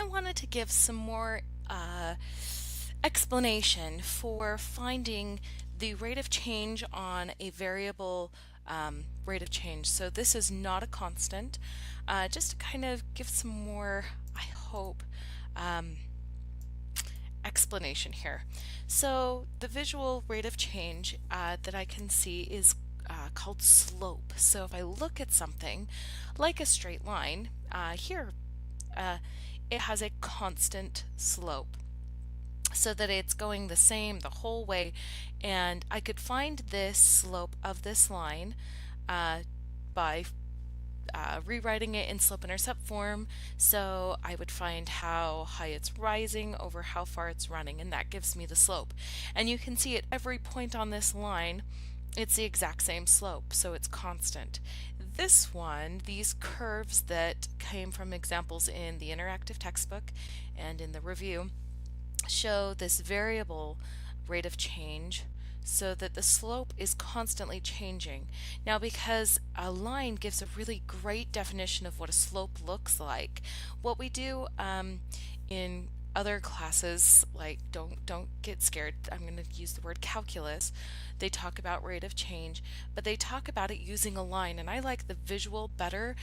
wanted to give some more explanation for finding the rate of change on a variable rate of change. So this is not a constant, just to kind of give some more, I hope, um, explanation here. So the visual rate of change that I can see is called slope. So if I look at something like a straight line, here uh, it has a constant slope so that it's going the same the whole way, and I could find this slope of this line by rewriting it in slope-intercept form. So I would find how high it's rising over how far it's running, and that gives me the slope. And you can see at every point on this line it's the exact same slope, so it's constant. This one, these curves that came from examples in the interactive textbook and in the review, show this variable rate of change so that the slope is constantly changing. Now, because a line gives a really great definition of what a slope looks like, what we do in other classes, like don't get scared, I'm going to use the word calculus, they talk about rate of change, but they talk about it using a line, and I like the visual better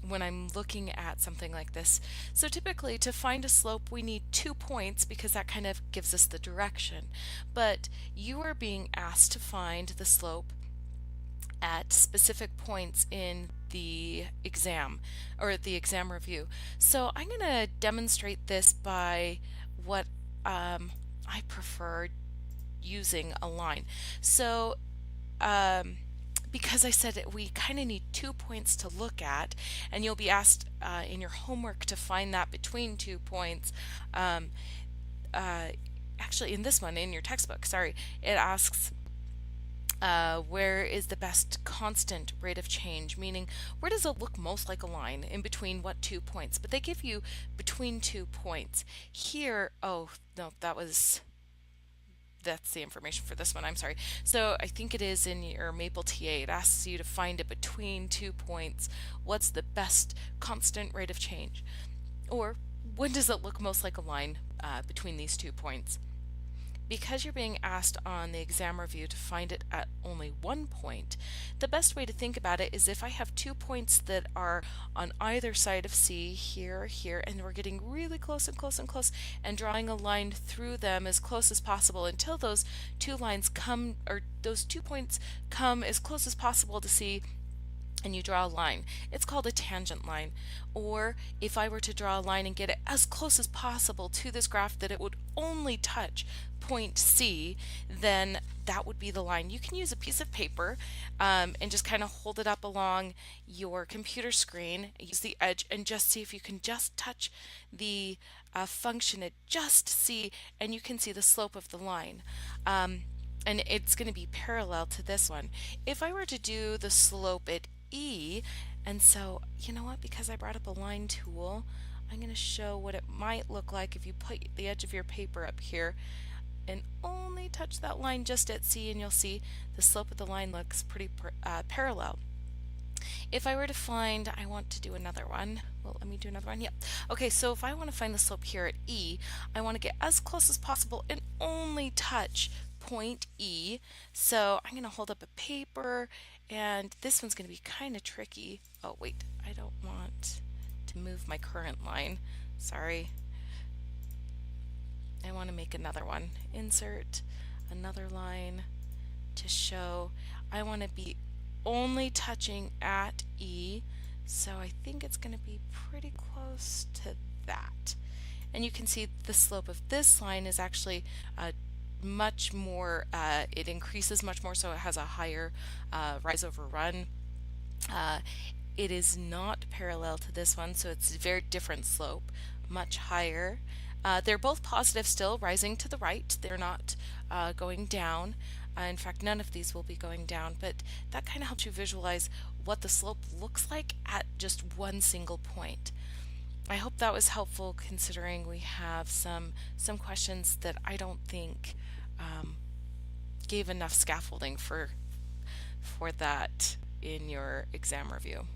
when I'm looking at something like this. So typically to find a slope we need 2 points because that kind of gives us the direction, but you are being asked to find the slope at specific points in the exam or the exam review. So I'm going to demonstrate this by what I prefer using a line. So because I said we kind of need 2 points to look at, and you'll be asked in your homework to find that between 2 points. Actually, in this one, in your textbook, sorry, it asks where is the best constant rate of change, meaning where does it look most like a line in between what 2 points, but they give you between 2 points. Here, oh no, that's the information for this one, I'm sorry. So I think it is in your Maple TA, it asks you to find it between 2 points. What's the best constant rate of change? Or when does it look most like a line between these 2 points? Because you're being asked on the exam review to find it at only 1 point, the best way to think about it is if I have 2 points that are on either side of C, here, here, and we're getting really close and close and close, and drawing a line through them as close as possible until those 2 lines come, or those 2 points come as close as possible to C, and you draw a line. It's called a tangent line. Or if I were to draw a line and get it as close as possible to this graph that it would only touch point C, then that would be the line. You can use a piece of paper and just kind of hold it up along your computer screen, use the edge, and just see if you can just touch the function at just C, and you can see the slope of the line. And it's going to be parallel to this one. If I were to do the slope at E, and so you know what, because I brought up a line tool, I'm going to show what it might look like if you put the edge of your paper up here and only touch that line just at C, and you'll see the slope of the line looks pretty parallel. If I were to find, I want to do another one. Well, let me do another one. Yep. Okay, so if I want to find the slope here at E, I want to get as close as possible and only touch point E. So I'm going to hold up a paper, and this one's going to be kind of tricky. Oh, wait, I don't want to move my current line. Sorry. I want to make another one. Insert another line to show I want to be only touching at E, so I think it's going to be pretty close to that. And you can see the slope of this line is actually much more, it increases much more, so it has a higher rise over run. It is not parallel to this one, so it's a very different slope, much higher. They're both positive still, rising to the right. They're not going down. In fact, none of these will be going down, but that kind of helps you visualize what the slope looks like at just one single point. I hope that was helpful, considering we have some questions that I don't think gave enough scaffolding for that in your exam review.